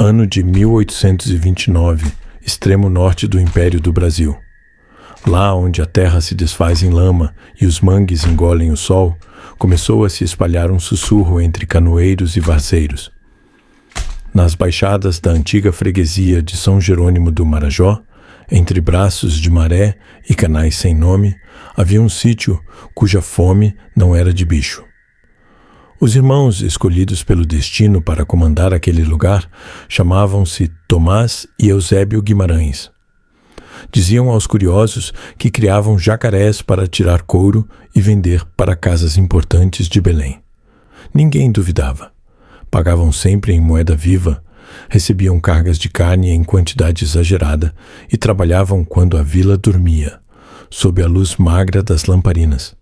Ano de 1829, extremo norte do Império do Brasil. Lá onde a terra se desfaz em lama e os mangues engolem o sol, começou a se espalhar um sussurro entre canoeiros e varceiros. Nas baixadas da antiga freguesia de São Jerônimo do Marajó, entre braços de maré e canais sem nome, havia um sítio cuja fome não era de bicho. Os irmãos escolhidos pelo destino para comandar aquele lugar chamavam-se Tomás e Eusébio Guimarães. Diziam aos curiosos que criavam jacarés para tirar couro e vender para casas importantes de Belém. Ninguém duvidava. Pagavam sempre em moeda viva, recebiam cargas de carne em quantidade exagerada e trabalhavam quando a vila dormia, sob a luz magra das lamparinas.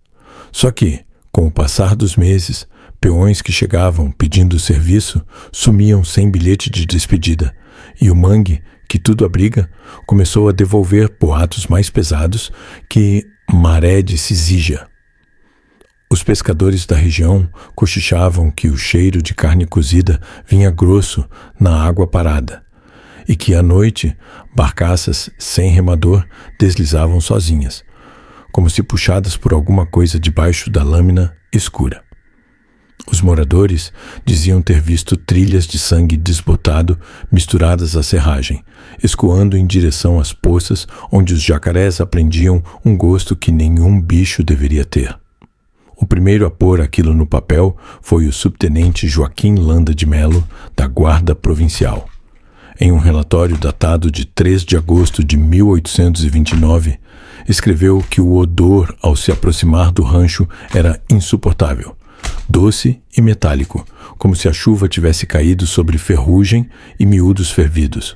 Só que, com o passar dos meses, peões que chegavam pedindo serviço sumiam sem bilhete de despedida, e o mangue, que tudo abriga, começou a devolver boatos mais pesados que maré de Cisígia. Os pescadores da região cochichavam que o cheiro de carne cozida vinha grosso na água parada, e que à noite barcaças sem remador deslizavam sozinhas, como se puxadas por alguma coisa debaixo da lâmina escura. Os moradores diziam ter visto trilhas de sangue desbotado misturadas à serragem, escoando em direção às poças onde os jacarés aprendiam um gosto que nenhum bicho deveria ter. O primeiro a pôr aquilo no papel foi o subtenente Joaquim Landa de Melo, da Guarda Provincial. Em um relatório datado de 3 de agosto de 1829, escreveu que o odor ao se aproximar do rancho era insuportável, doce e metálico, como se a chuva tivesse caído sobre ferrugem e miúdos fervidos.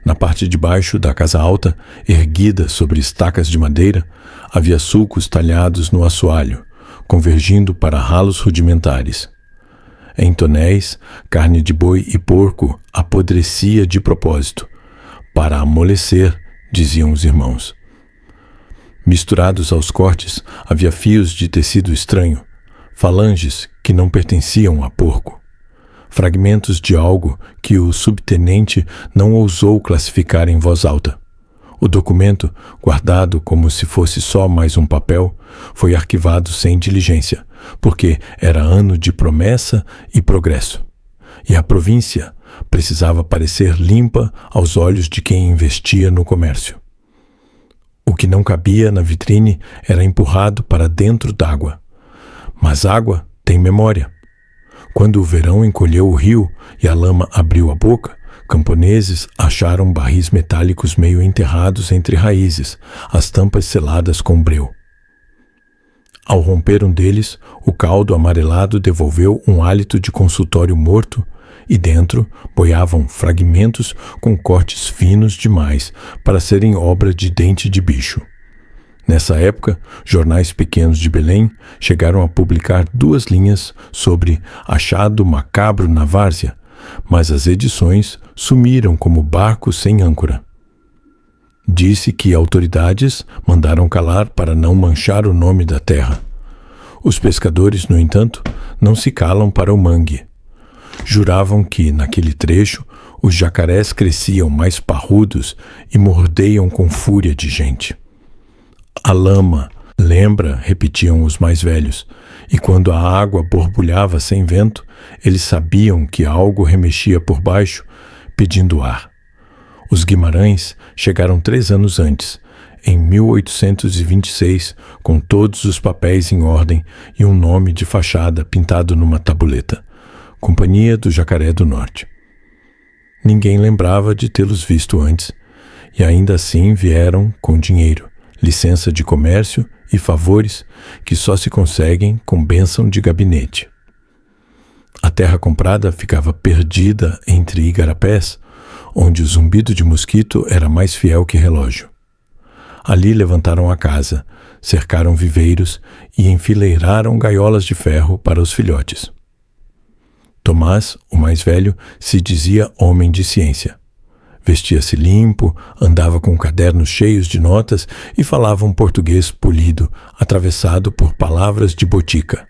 Na parte de baixo da casa alta, erguida sobre estacas de madeira, havia sulcos talhados no assoalho, convergindo para ralos rudimentares. Em tonéis, carne de boi e porco apodrecia de propósito, para amolecer, diziam os irmãos. Misturados aos cortes, havia fios de tecido estranho, falanges que não pertenciam a porco, fragmentos de algo que o subtenente não ousou classificar em voz alta. O documento, guardado como se fosse só mais um papel, foi arquivado sem diligência, porque era ano de promessa e progresso. E a província precisava parecer limpa aos olhos de quem investia no comércio. O que não cabia na vitrine era empurrado para dentro d'água. Mas água tem memória. Quando o verão encolheu o rio e a lama abriu a boca, camponeses acharam barris metálicos meio enterrados entre raízes, as tampas seladas com breu. Ao romper um deles, o caldo amarelado devolveu um hálito de consultório morto e dentro boiavam fragmentos com cortes finos demais para serem obra de dente de bicho. Nessa época, jornais pequenos de Belém chegaram a publicar 2 linhas sobre achado macabro na várzea, mas as edições sumiram como barcos sem âncora. Disse que autoridades mandaram calar para não manchar o nome da terra. Os pescadores, no entanto, não se calam para o mangue. Juravam que, naquele trecho, os jacarés cresciam mais parrudos e mordeiam com fúria de gente. A lama lembra, repetiam os mais velhos, e quando a água borbulhava sem vento, eles sabiam que algo remexia por baixo, pedindo ar. Os Guimarães chegaram 3 anos antes, em 1826, com todos os papéis em ordem e um nome de fachada pintado numa tabuleta: Companhia do Jacaré do Norte. Ninguém lembrava de tê-los visto antes, e ainda assim vieram com dinheiro, licença de comércio e favores que só se conseguem com bênção de gabinete. A terra comprada ficava perdida entre igarapés, onde o zumbido de mosquito era mais fiel que relógio. Ali levantaram a casa, cercaram viveiros e enfileiraram gaiolas de ferro para os filhotes. Tomás, o mais velho, se dizia homem de ciência. Vestia-se limpo, andava com cadernos cheios de notas e falava um português polido, atravessado por palavras de botica.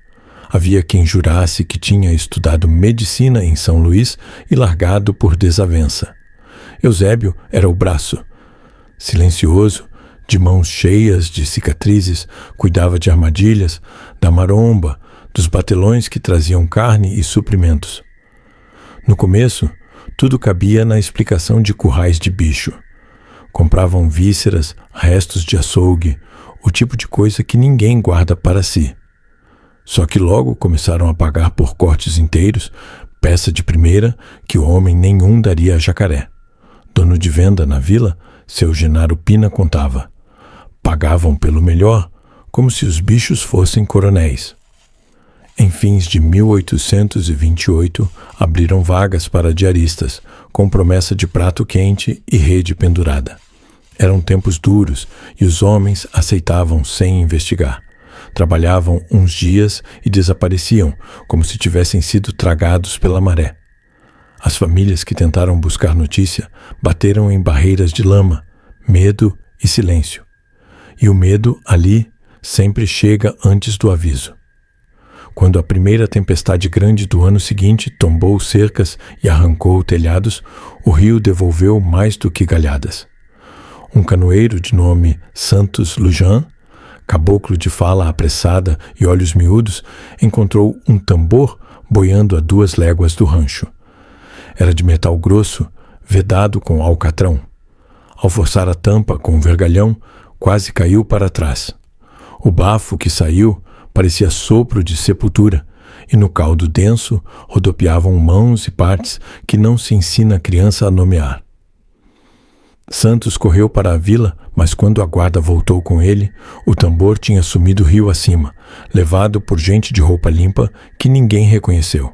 Havia quem jurasse que tinha estudado medicina em São Luís e largado por desavença. Eusébio era o braço. Silencioso, de mãos cheias de cicatrizes, cuidava de armadilhas, da maromba, dos batelões que traziam carne e suprimentos. No começo, tudo cabia na explicação de currais de bicho. Compravam vísceras, restos de açougue, o tipo de coisa que ninguém guarda para si. Só que logo começaram a pagar por cortes inteiros, peça de primeira que o homem nenhum daria a jacaré. Dono de venda na vila, seu Genaro Pina contava. Pagavam pelo melhor, como se os bichos fossem coronéis. Em fins de 1828, abriram vagas para diaristas, com promessa de prato quente e rede pendurada. Eram tempos duros e os homens aceitavam sem investigar. Trabalhavam uns dias e desapareciam, como se tivessem sido tragados pela maré. As famílias que tentaram buscar notícia bateram em barreiras de lama, medo e silêncio. E o medo, ali, sempre chega antes do aviso. Quando a primeira tempestade grande do ano seguinte tombou cercas e arrancou telhados, o rio devolveu mais do que galhadas. Um canoeiro de nome Santos Lujan, caboclo de fala apressada e olhos miúdos, encontrou um tambor boiando a 2 léguas do rancho. Era de metal grosso, vedado com alcatrão. Ao forçar a tampa com o vergalhão, quase caiu para trás. O bafo que saiu parecia sopro de sepultura, e no caldo denso rodopiavam mãos e partes que não se ensina a criança a nomear. Santos correu para a vila, mas quando a guarda voltou com ele, o tambor tinha sumido rio acima, levado por gente de roupa limpa que ninguém reconheceu.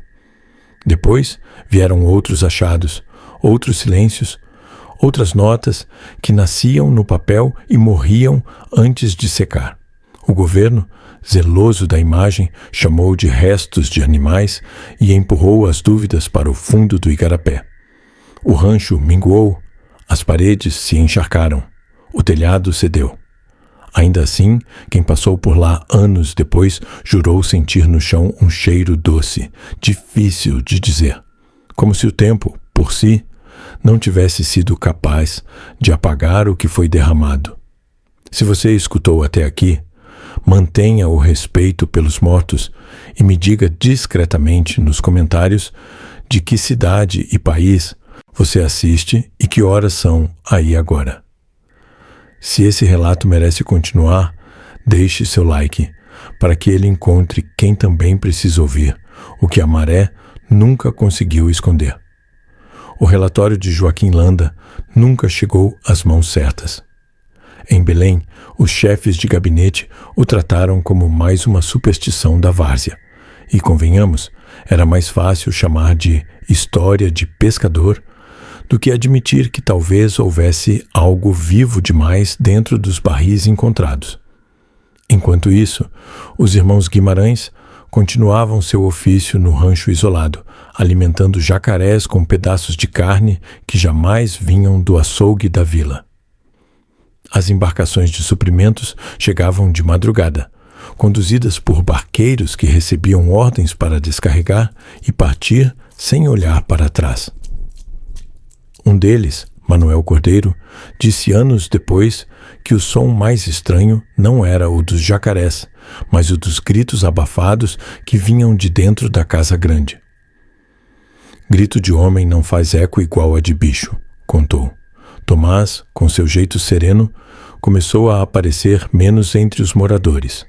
Depois vieram outros achados, outros silêncios, outras notas que nasciam no papel e morriam antes de secar. O governo, zeloso da imagem, chamou de restos de animais e empurrou as dúvidas para o fundo do igarapé. O rancho minguou, as paredes se encharcaram, o telhado cedeu. Ainda assim, quem passou por lá anos depois jurou sentir no chão um cheiro doce, difícil de dizer, como se o tempo, por si, não tivesse sido capaz de apagar o que foi derramado. Se você escutou até aqui, mantenha o respeito pelos mortos e me diga discretamente nos comentários de que cidade e país você assiste e que horas são aí agora. Se esse relato merece continuar, deixe seu like para que ele encontre quem também precisa ouvir o que a maré nunca conseguiu esconder. O relatório de Joaquim Landa nunca chegou às mãos certas. Em Belém, os chefes de gabinete o trataram como mais uma superstição da várzea. E, convenhamos, era mais fácil chamar de história de pescador do que admitir que talvez houvesse algo vivo demais dentro dos barris encontrados. Enquanto isso, os irmãos Guimarães continuavam seu ofício no rancho isolado, alimentando jacarés com pedaços de carne que jamais vinham do açougue da vila. As embarcações de suprimentos chegavam de madrugada, conduzidas por barqueiros que recebiam ordens para descarregar e partir sem olhar para trás. Um deles, Manuel Cordeiro, disse anos depois que o som mais estranho não era o dos jacarés, mas o dos gritos abafados que vinham de dentro da casa grande. Grito de homem não faz eco igual a de bicho, contou. Tomás, com seu jeito sereno, começou a aparecer menos entre os moradores.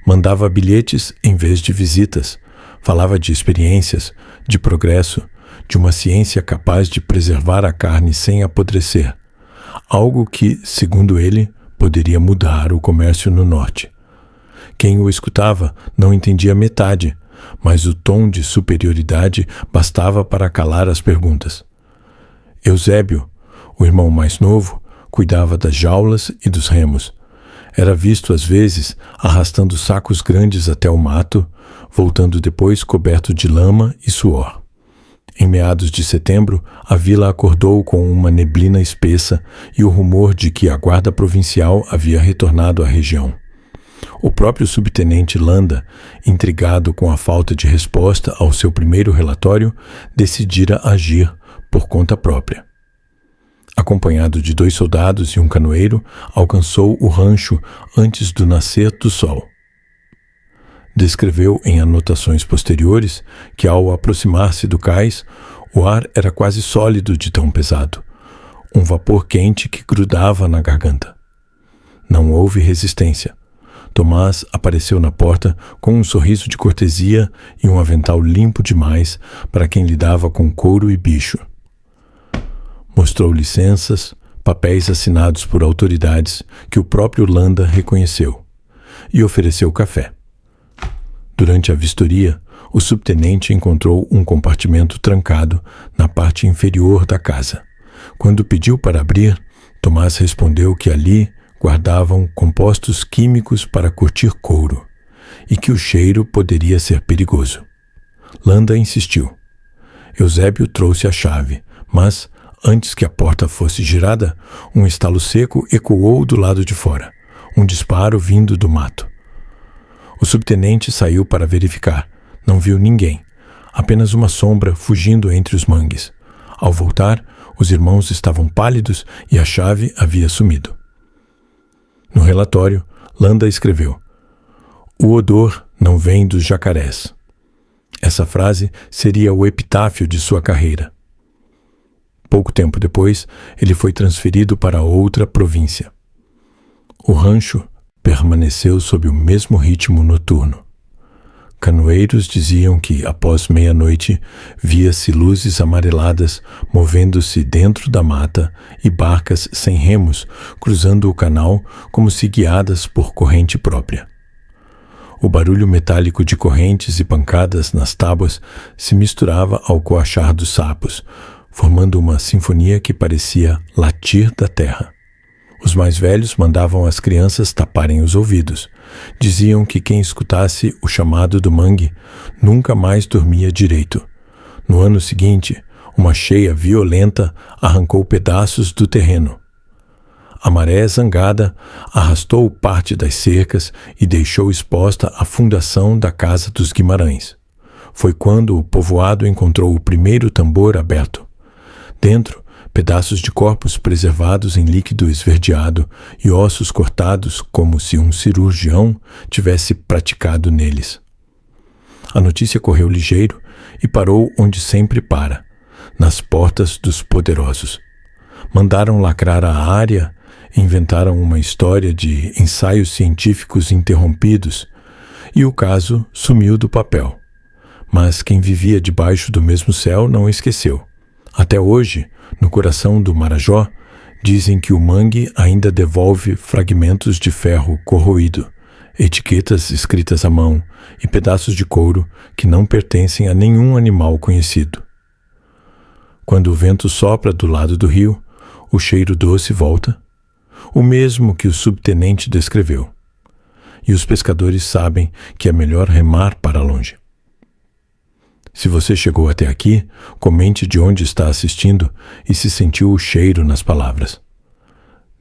Mandava bilhetes em vez de visitas, falava de experiências, de progresso, de uma ciência capaz de preservar a carne sem apodrecer, algo que, segundo ele, poderia mudar o comércio no norte. Quem o escutava não entendia metade, mas o tom de superioridade bastava para calar as perguntas. Eusébio, o irmão mais novo, cuidava das jaulas e dos remos. Era visto às vezes arrastando sacos grandes até o mato, voltando depois coberto de lama e suor. Em meados de setembro, a vila acordou com uma neblina espessa e o rumor de que a guarda provincial havia retornado à região. O próprio subtenente Landa, intrigado com a falta de resposta ao seu primeiro relatório, decidira agir por conta própria. Acompanhado de 2 soldados e um canoeiro, alcançou o rancho antes do nascer do sol. Descreveu em anotações posteriores que, ao aproximar-se do cais, o ar era quase sólido de tão pesado, um vapor quente que grudava na garganta. Não houve resistência. Tomás apareceu na porta com um sorriso de cortesia e um avental limpo demais para quem lidava com couro e bicho. Mostrou licenças, papéis assinados por autoridades que o próprio Landa reconheceu, e ofereceu café. Durante a vistoria, o subtenente encontrou um compartimento trancado na parte inferior da casa. Quando pediu para abrir, Tomás respondeu que ali guardavam compostos químicos para curtir couro e que o cheiro poderia ser perigoso. Landa insistiu. Eusébio trouxe a chave, mas, antes que a porta fosse girada, um estalo seco ecoou do lado de fora, um disparo vindo do mato. O subtenente saiu para verificar. Não viu ninguém, apenas uma sombra fugindo entre os mangues. Ao voltar, os irmãos estavam pálidos e a chave havia sumido. No relatório, Landa escreveu: "O odor não vem dos jacarés." Essa frase seria o epitáfio de sua carreira. Pouco tempo depois, ele foi transferido para outra província. O rancho permaneceu sob o mesmo ritmo noturno. Canoeiros diziam que, após meia-noite, via-se luzes amareladas movendo-se dentro da mata e barcas sem remos cruzando o canal como se guiadas por corrente própria. O barulho metálico de correntes e pancadas nas tábuas se misturava ao coachar dos sapos, formando uma sinfonia que parecia latir da terra. Os mais velhos mandavam as crianças taparem os ouvidos. Diziam que quem escutasse o chamado do mangue nunca mais dormia direito. No ano seguinte, uma cheia violenta arrancou pedaços do terreno. A maré zangada arrastou parte das cercas e deixou exposta a fundação da casa dos Guimarães. Foi quando o povoado encontrou o primeiro tambor aberto. Dentro, pedaços de corpos preservados em líquido esverdeado e ossos cortados como se um cirurgião tivesse praticado neles. A notícia correu ligeiro e parou onde sempre para, nas portas dos poderosos. Mandaram lacrar a área, inventaram uma história de ensaios científicos interrompidos e o caso sumiu do papel. Mas quem vivia debaixo do mesmo céu não esqueceu. Até hoje, no coração do Marajó, dizem que o mangue ainda devolve fragmentos de ferro corroído, etiquetas escritas à mão e pedaços de couro que não pertencem a nenhum animal conhecido. Quando o vento sopra do lado do rio, o cheiro doce volta, o mesmo que o subtenente descreveu. E os pescadores sabem que é melhor remar para longe. Se você chegou até aqui, comente de onde está assistindo e se sentiu o cheiro nas palavras.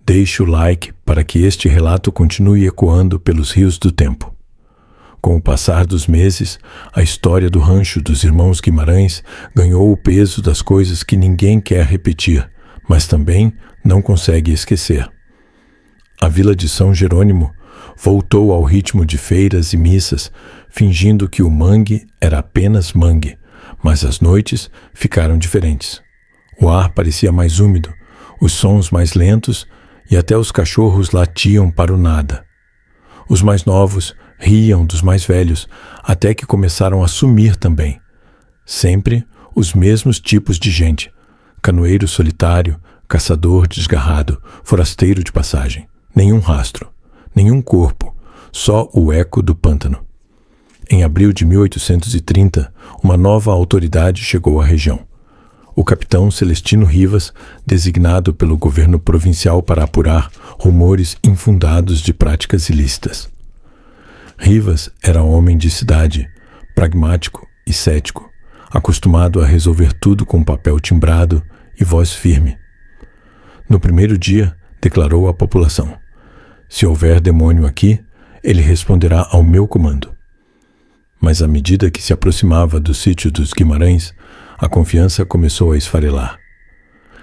Deixe o like para que este relato continue ecoando pelos rios do tempo. Com o passar dos meses, a história do rancho dos irmãos Guimarães ganhou o peso das coisas que ninguém quer repetir, mas também não consegue esquecer. A vila de São Jerônimo voltou ao ritmo de feiras e missas, fingindo que o mangue era apenas mangue, mas as noites ficaram diferentes. O ar parecia mais úmido, os sons mais lentos e até os cachorros latiam para o nada. Os mais novos riam dos mais velhos, até que começaram a sumir também. Sempre os mesmos tipos de gente: canoeiro solitário, caçador desgarrado, forasteiro de passagem. Nenhum rastro, nenhum corpo, só o eco do pântano. Em abril de 1830, uma nova autoridade chegou à região. O capitão Celestino Rivas, designado pelo governo provincial para apurar rumores infundados de práticas ilícitas. Rivas era homem de cidade, pragmático e cético, acostumado a resolver tudo com papel timbrado e voz firme. No primeiro dia, declarou à população: "Se houver demônio aqui, ele responderá ao meu comando. Mas à medida que se aproximava do sítio dos Guimarães, a confiança começou a esfarelar.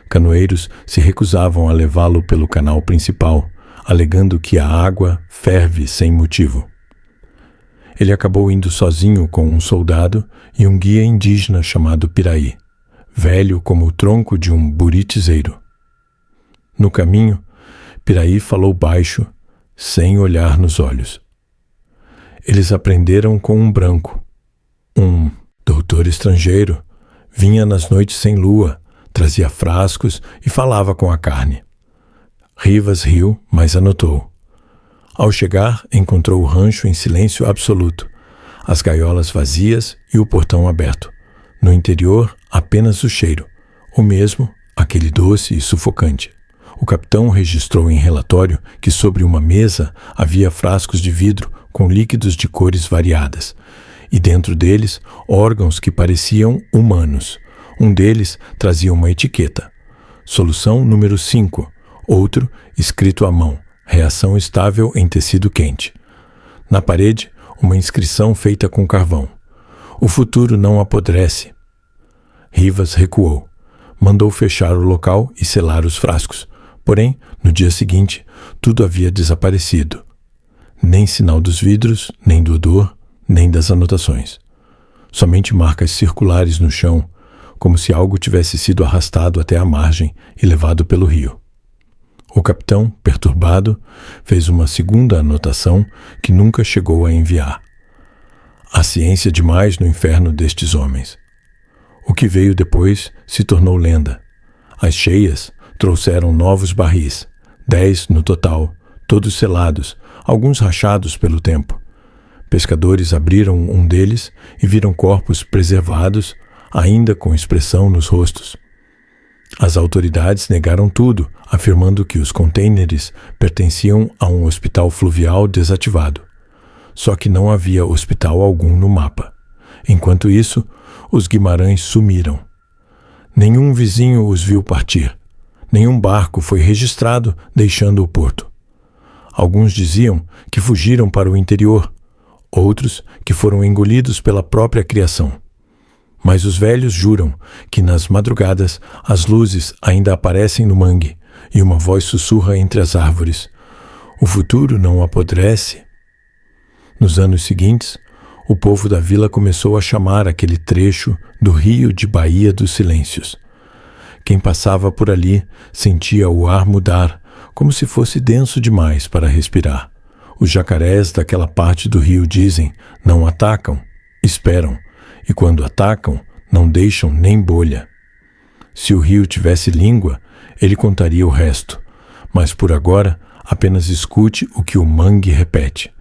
Canoeiros se recusavam a levá-lo pelo canal principal, alegando que a água ferve sem motivo. Ele acabou indo sozinho com um soldado e um guia indígena chamado Piraí, velho como o tronco de um buritizeiro. No caminho, Piraí falou baixo, sem olhar nos olhos. Eles aprenderam com um branco. Um doutor estrangeiro vinha nas noites sem lua, trazia frascos e falava com a carne. Rivas riu, mas anotou. Ao chegar, encontrou o rancho em silêncio absoluto, as gaiolas vazias e o portão aberto. No interior, apenas o cheiro, o mesmo, aquele doce e sufocante. O capitão registrou em relatório que sobre uma mesa havia frascos de vidro com líquidos de cores variadas, e dentro deles órgãos que pareciam humanos. Um deles trazia uma etiqueta. Solução número 5, outro escrito à mão, reação estável em tecido quente. Na parede, uma inscrição feita com carvão. O futuro não apodrece. Rivas recuou. Mandou fechar o local e selar os frascos. Porém, no dia seguinte, tudo havia desaparecido. Nem sinal dos vidros, nem do odor, nem das anotações. Somente marcas circulares no chão, como se algo tivesse sido arrastado até a margem e levado pelo rio. O capitão, perturbado, fez uma segunda anotação que nunca chegou a enviar. Há ciência demais no inferno destes homens. O que veio depois se tornou lenda. As cheias trouxeram novos barris, 10 no total, todos selados, alguns rachados pelo tempo. Pescadores abriram um deles e viram corpos preservados, ainda com expressão nos rostos. As autoridades negaram tudo, afirmando que os contêineres pertenciam a um hospital fluvial desativado. Só que não havia hospital algum no mapa. Enquanto isso, os Guimarães sumiram. Nenhum vizinho os viu partir. Nenhum barco foi registrado deixando o porto. Alguns diziam que fugiram para o interior, outros que foram engolidos pela própria criação. Mas os velhos juram que nas madrugadas as luzes ainda aparecem no mangue e uma voz sussurra entre as árvores. O futuro não apodrece. Nos anos seguintes, o povo da vila começou a chamar aquele trecho do rio de Baía dos Silêncios. Quem passava por ali sentia o ar mudar, como se fosse denso demais para respirar. Os jacarés daquela parte do rio dizem, não atacam, esperam, e quando atacam, não deixam nem bolha. Se o rio tivesse língua, ele contaria o resto, mas por agora apenas escute o que o mangue repete.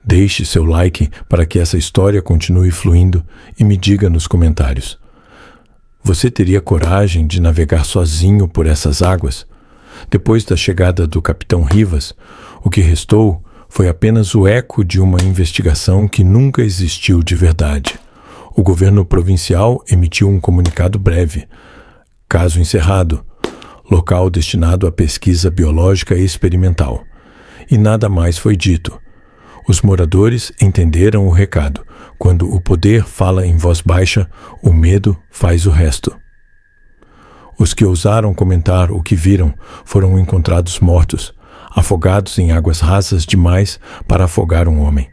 Deixe seu like para que essa história continue fluindo e me diga nos comentários. Você teria coragem de navegar sozinho por essas águas? Depois da chegada do capitão Rivas, o que restou foi apenas o eco de uma investigação que nunca existiu de verdade. O governo provincial emitiu um comunicado breve. Caso encerrado. Local destinado à pesquisa biológica experimental. E nada mais foi dito. Os moradores entenderam o recado. Quando o poder fala em voz baixa, o medo faz o resto. Os que ousaram comentar o que viram foram encontrados mortos, afogados em águas rasas demais para afogar um homem.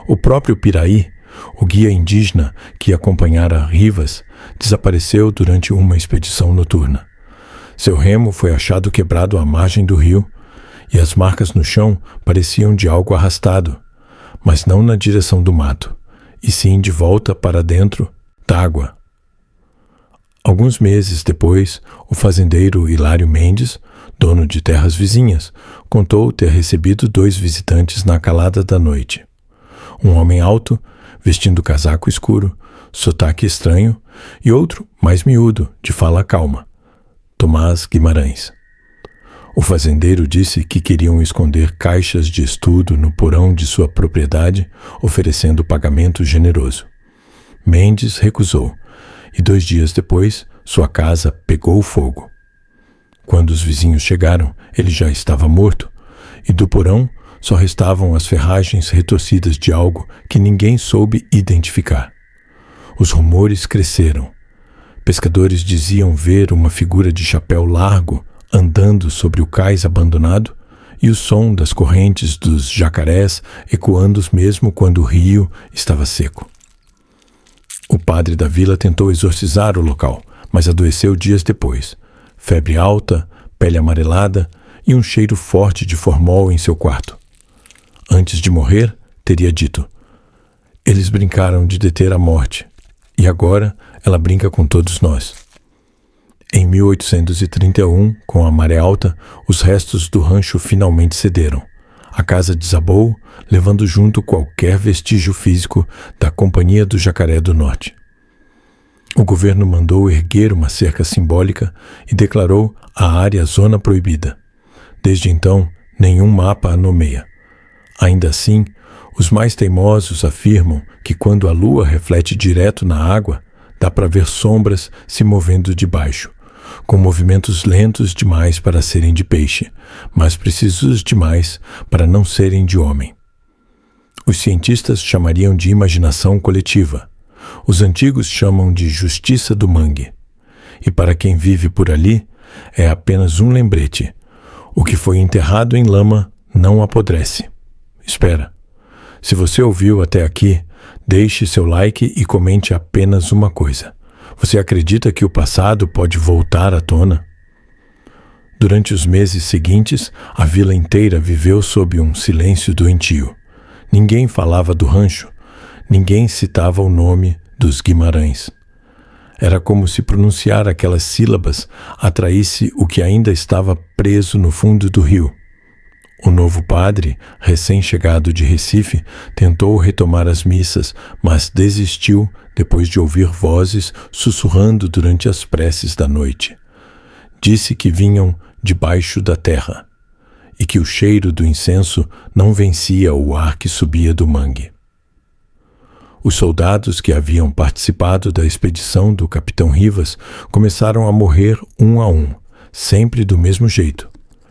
O próprio Piraí, o guia indígena que acompanhara Rivas, desapareceu durante uma expedição noturna. Seu remo foi achado quebrado à margem do rio, e as marcas no chão pareciam de algo arrastado, mas não na direção do mato, e sim de volta para dentro d'água. Alguns meses depois, o fazendeiro Hilário Mendes, dono de terras vizinhas, contou ter recebido 2 visitantes na calada da noite. Um homem alto, vestindo casaco escuro, sotaque estranho, e outro mais miúdo, de fala calma, Tomás Guimarães. O fazendeiro disse que queriam esconder caixas de estudo no porão de sua propriedade, oferecendo pagamento generoso. Mendes recusou, e 2 dias depois, sua casa pegou fogo. Quando os vizinhos chegaram, ele já estava morto, e do porão só restavam as ferragens retorcidas de algo que ninguém soube identificar. Os rumores cresceram. Pescadores diziam ver uma figura de chapéu largo andando sobre o cais abandonado e o som das correntes dos jacarés ecoando mesmo quando o rio estava seco. O padre da vila tentou exorcizar o local, mas adoeceu dias depois. Febre alta, pele amarelada e um cheiro forte de formol em seu quarto. Antes de morrer, teria dito: eles brincaram de deter a morte, e agora ela brinca com todos nós. Em 1831, com a maré alta, os restos do rancho finalmente cederam. A casa desabou, levando junto qualquer vestígio físico da Companhia do Jacaré do Norte. O governo mandou erguer uma cerca simbólica e declarou a área zona proibida. Desde então, nenhum mapa a nomeia. Ainda assim, os mais teimosos afirmam que quando a lua reflete direto na água, dá para ver sombras se movendo de baixo, com movimentos lentos demais para serem de peixe, mas precisos demais para não serem de homem. Os cientistas chamariam de imaginação coletiva. Os antigos chamam de justiça do mangue. E para quem vive por ali, é apenas um lembrete. O que foi enterrado em lama não apodrece. Espera. Se você ouviu até aqui, deixe seu like e comente apenas uma coisa. Você acredita que o passado pode voltar à tona? Durante os meses seguintes, a vila inteira viveu sob um silêncio doentio. Ninguém falava do rancho. Ninguém citava o nome dos Guimarães. Era como se pronunciar aquelas sílabas atraísse o que ainda estava preso no fundo do rio. O novo padre, recém-chegado de Recife, tentou retomar as missas, mas desistiu depois de ouvir vozes sussurrando durante as preces da noite. Disse que vinham debaixo da terra e que o cheiro do incenso não vencia o ar que subia do mangue. Os soldados que haviam participado da expedição do capitão Rivas começaram a morrer um a um, sempre do mesmo jeito.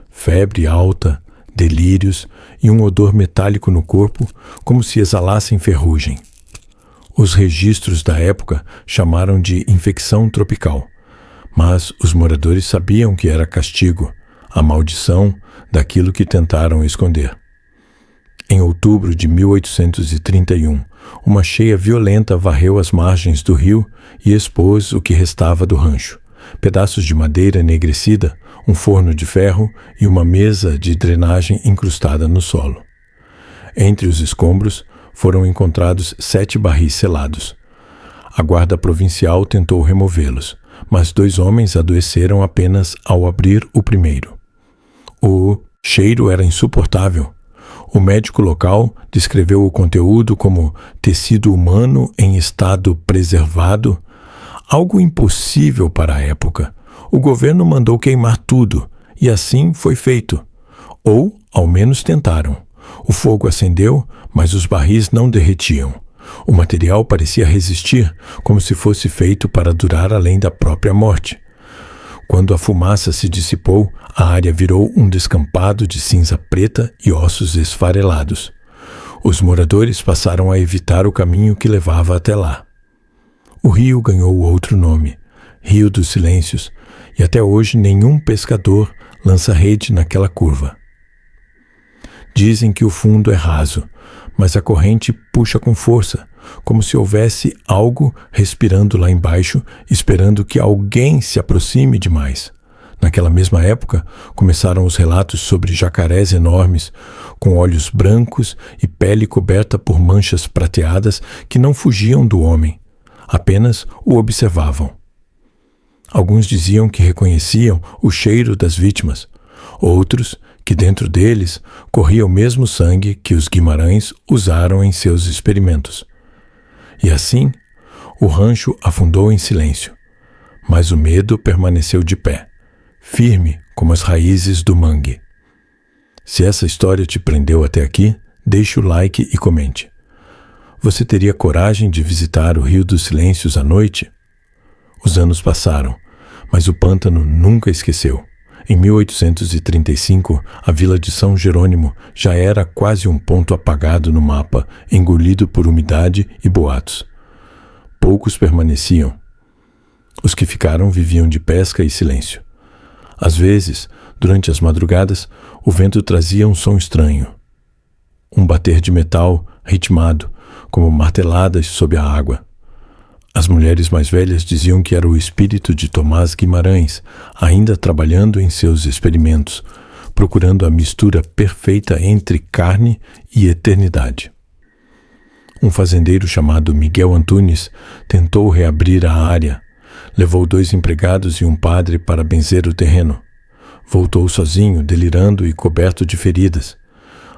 Febre alta, delírios e um odor metálico no corpo, como se exalassem ferrugem. Os registros da época chamaram de infecção tropical, mas os moradores sabiam que era castigo, a maldição daquilo que tentaram esconder. Em outubro de 1831, uma cheia violenta varreu as margens do rio e expôs o que restava do rancho. Pedaços de madeira enegrecida, um forno de ferro e uma mesa de drenagem incrustada no solo. Entre os escombros foram encontrados 7 barris selados. A guarda provincial tentou removê-los, mas 2 homens adoeceram apenas ao abrir o primeiro. O cheiro era insuportável. O médico local descreveu o conteúdo como tecido humano em estado preservado, algo impossível para a época. O governo mandou queimar tudo, e assim foi feito. Ou, ao menos, tentaram. O fogo acendeu, mas os barris não derretiam. O material parecia resistir, como se fosse feito para durar além da própria morte. Quando a fumaça se dissipou, a área virou um descampado de cinza preta e ossos esfarelados. Os moradores passaram a evitar o caminho que levava até lá. O rio ganhou outro nome, Rio dos Silêncios, e até hoje nenhum pescador lança rede naquela curva. Dizem que o fundo é raso, mas a corrente puxa com força, como se houvesse algo respirando lá embaixo, esperando que alguém se aproxime demais. Naquela mesma época, começaram os relatos sobre jacarés enormes, com olhos brancos e pele coberta por manchas prateadas que não fugiam do homem, apenas o observavam. Alguns diziam que reconheciam o cheiro das vítimas, outros que dentro deles corria o mesmo sangue que os Guimarães usaram em seus experimentos. E assim, o rancho afundou em silêncio, mas o medo permaneceu de pé, firme como as raízes do mangue. Se essa história te prendeu até aqui, deixe o like e comente. Você teria coragem de visitar o Rio dos Silêncios à noite? Os anos passaram, mas o pântano nunca esqueceu. Em 1835, a vila de São Jerônimo já era quase um ponto apagado no mapa, engolido por umidade e boatos. Poucos permaneciam. Os que ficaram viviam de pesca e silêncio. Às vezes, durante as madrugadas, o vento trazia um som estranho. Um bater de metal ritmado, como marteladas sob a água. As mulheres mais velhas diziam que era o espírito de Tomás Guimarães, ainda trabalhando em seus experimentos, procurando a mistura perfeita entre carne e eternidade. Um fazendeiro chamado Miguel Antunes tentou reabrir a área. Levou 2 empregados e um padre para benzer o terreno. Voltou sozinho, delirando e coberto de feridas.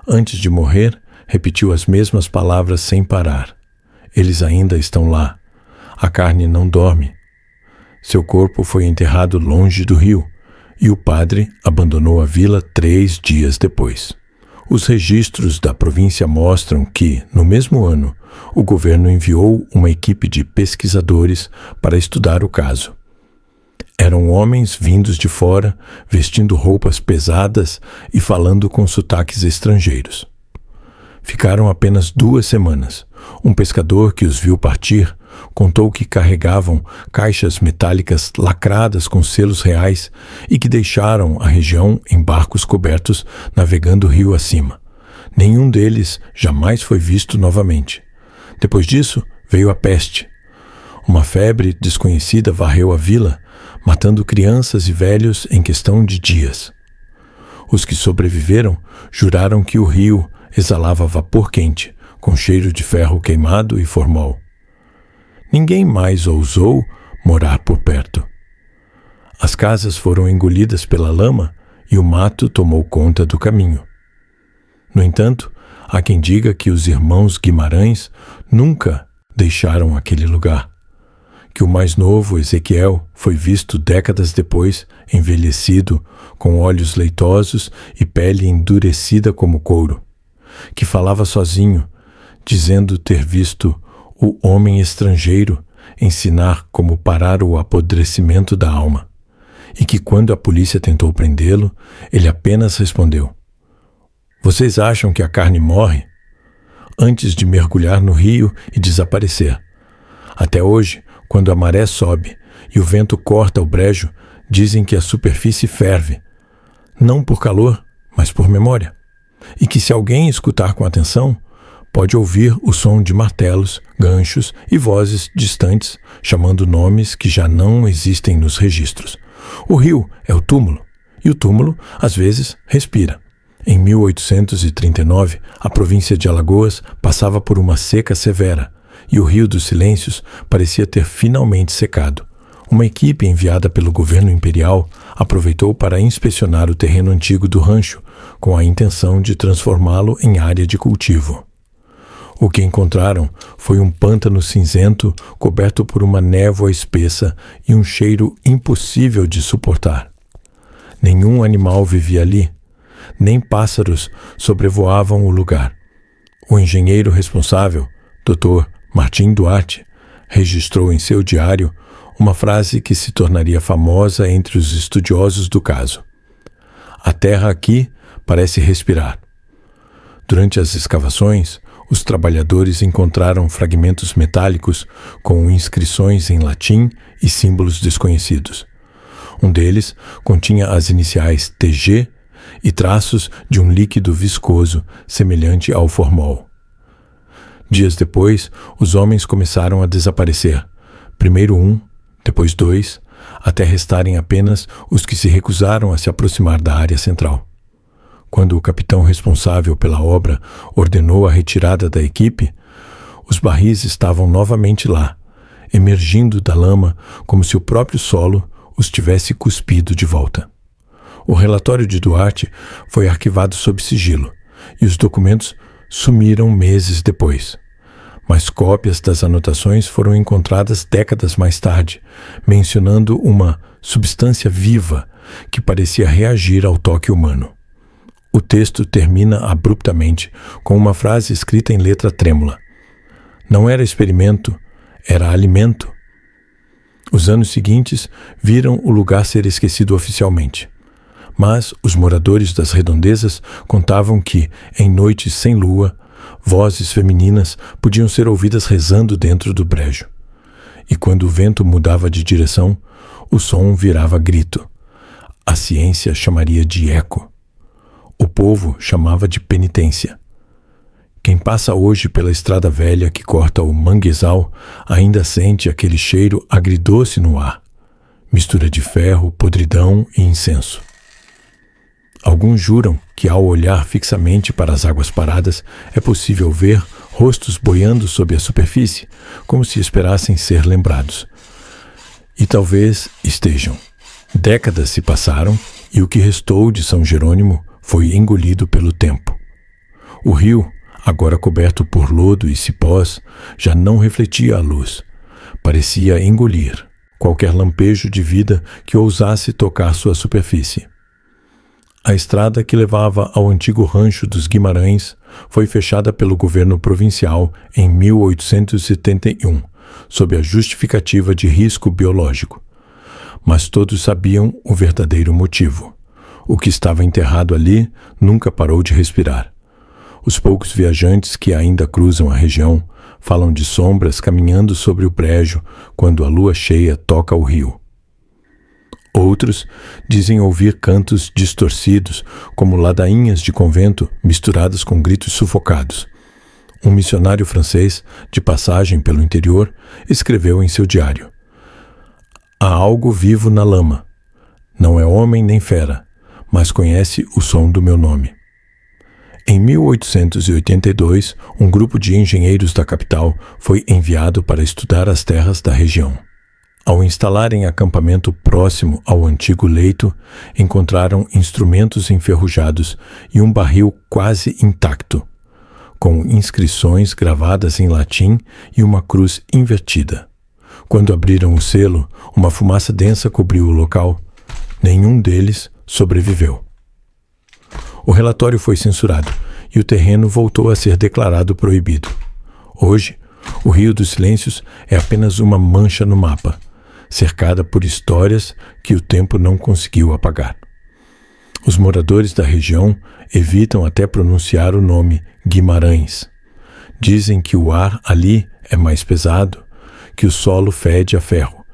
Antes de morrer, repetiu as mesmas palavras sem parar. Eles ainda estão lá. A carne não dorme. Seu corpo foi enterrado longe do rio, e o padre abandonou a vila 3 dias depois. Os registros da província mostram que, no mesmo ano, o governo enviou uma equipe de pesquisadores para estudar o caso. Eram homens vindos de fora, vestindo roupas pesadas e falando com sotaques estrangeiros. Ficaram apenas 2 semanas. Um pescador que os viu partir contou que carregavam caixas metálicas lacradas com selos reais e que deixaram a região em barcos cobertos navegando rio acima. Nenhum deles jamais foi visto novamente. Depois disso, veio a peste. Uma febre desconhecida varreu a vila, matando crianças e velhos em questão de dias. Os que sobreviveram juraram que o rio exalava vapor quente, com cheiro de ferro queimado e formol. Ninguém mais ousou morar por perto. As casas foram engolidas pela lama e o mato tomou conta do caminho. No entanto, há quem diga que os irmãos Guimarães nunca deixaram aquele lugar, que o mais novo, Ezequiel, foi visto décadas depois, envelhecido, com olhos leitosos e pele endurecida como couro, que falava sozinho, dizendo ter visto o homem estrangeiro ensinar como parar o apodrecimento da alma, e que quando a polícia tentou prendê-lo, ele apenas respondeu: "Vocês acham que a carne morre?", antes de mergulhar no rio e desaparecer. Até hoje, quando a maré sobe e o vento corta o brejo, dizem que a superfície ferve, não por calor, mas por memória, e que se alguém escutar com atenção, pode ouvir o som de martelos, ganchos e vozes distantes, chamando nomes que já não existem nos registros. O rio é o túmulo, e o túmulo, às vezes, respira. Em 1839, a província de Alagoas passava por uma seca severa, e o Rio dos Silêncios parecia ter finalmente secado. Uma equipe enviada pelo governo imperial aproveitou para inspecionar o terreno antigo do rancho, com a intenção de transformá-lo em área de cultivo. O que encontraram foi um pântano cinzento coberto por uma névoa espessa e um cheiro impossível de suportar. Nenhum animal vivia ali, nem pássaros sobrevoavam o lugar. O engenheiro responsável, Dr. Martim Duarte, registrou em seu diário uma frase que se tornaria famosa entre os estudiosos do caso: "A terra aqui parece respirar." Durante as escavações, os trabalhadores encontraram fragmentos metálicos com inscrições em latim e símbolos desconhecidos. Um deles continha as iniciais TG e traços de um líquido viscoso semelhante ao formol. Dias depois, os homens começaram a desaparecer. Primeiro um, depois 2, até restarem apenas os que se recusaram a se aproximar da área central. Quando o capitão responsável pela obra ordenou a retirada da equipe, os barris estavam novamente lá, emergindo da lama como se o próprio solo os tivesse cuspido de volta. O relatório de Duarte foi arquivado sob sigilo e os documentos sumiram meses depois. Mas cópias das anotações foram encontradas décadas mais tarde, mencionando uma substância viva que parecia reagir ao toque humano. O texto termina abruptamente com uma frase escrita em letra trêmula. Não era experimento, era alimento. Os anos seguintes viram o lugar ser esquecido oficialmente. Mas os moradores das redondezas contavam que, em noites sem lua, vozes femininas podiam ser ouvidas rezando dentro do brejo. E quando o vento mudava de direção, o som virava grito. A ciência chamaria de eco. O povo chamava de penitência. Quem passa hoje pela estrada velha que corta o manguezal ainda sente aquele cheiro agridoce no ar, mistura de ferro, podridão e incenso. Alguns juram que ao olhar fixamente para as águas paradas é possível ver rostos boiando sob a superfície, como se esperassem ser lembrados. E talvez estejam. Décadas se passaram e o que restou de São Jerônimo foi engolido pelo tempo. O rio, agora coberto por lodo e cipós, já não refletia a luz. Parecia engolir qualquer lampejo de vida que ousasse tocar sua superfície. A estrada que levava ao antigo rancho dos Guimarães foi fechada pelo governo provincial em 1871, sob a justificativa de risco biológico. Mas todos sabiam o verdadeiro motivo. O que estava enterrado ali nunca parou de respirar. Os poucos viajantes que ainda cruzam a região falam de sombras caminhando sobre o brejo quando a lua cheia toca o rio. Outros dizem ouvir cantos distorcidos, como ladainhas de convento misturadas com gritos sufocados. Um missionário francês, de passagem pelo interior, escreveu em seu diário: "Há algo vivo na lama. Não é homem nem fera, mas conhece o som do meu nome." Em 1882, um grupo de engenheiros da capital foi enviado para estudar as terras da região. Ao instalarem acampamento próximo ao antigo leito, encontraram instrumentos enferrujados e um barril quase intacto, com inscrições gravadas em latim e uma cruz invertida. Quando abriram o selo, uma fumaça densa cobriu o local. Nenhum deles sobreviveu. O relatório foi censurado e o terreno voltou a ser declarado proibido. Hoje, o Rio dos Silêncios é apenas uma mancha no mapa, cercada por histórias que o tempo não conseguiu apagar. Os moradores da região evitam até pronunciar o nome Guimarães. Dizem que o ar ali é mais pesado, que o solo fede a ferro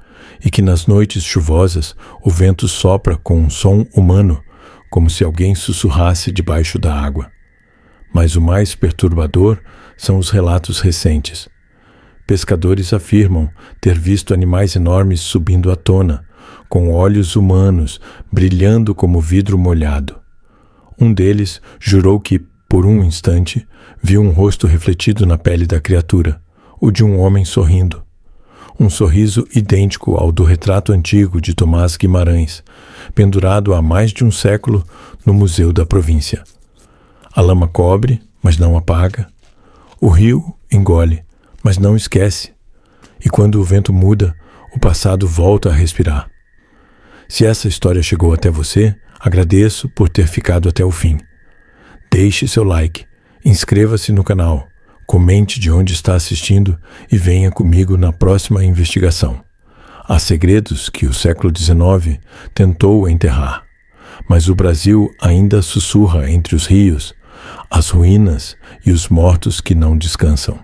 e que nas noites chuvosas o vento sopra com um som humano, como se alguém sussurrasse debaixo da água. Mas o mais perturbador são os relatos recentes. Pescadores afirmam ter visto animais enormes subindo à tona, com olhos humanos brilhando como vidro molhado. Um deles jurou que, por um instante, viu um rosto refletido na pele da criatura, o de um homem sorrindo. Um sorriso idêntico ao do retrato antigo de Tomás Guimarães, pendurado há mais de um século no Museu da Província. A lama cobre, mas não apaga. O rio engole, mas não esquece. E quando o vento muda, o passado volta a respirar. Se essa história chegou até você, agradeço por ter ficado até o fim. Deixe seu like, inscreva-se no canal, comente de onde está assistindo e venha comigo na próxima investigação. Há segredos que o século XIX tentou enterrar, mas o Brasil ainda sussurra entre os rios, as ruínas e os mortos que não descansam.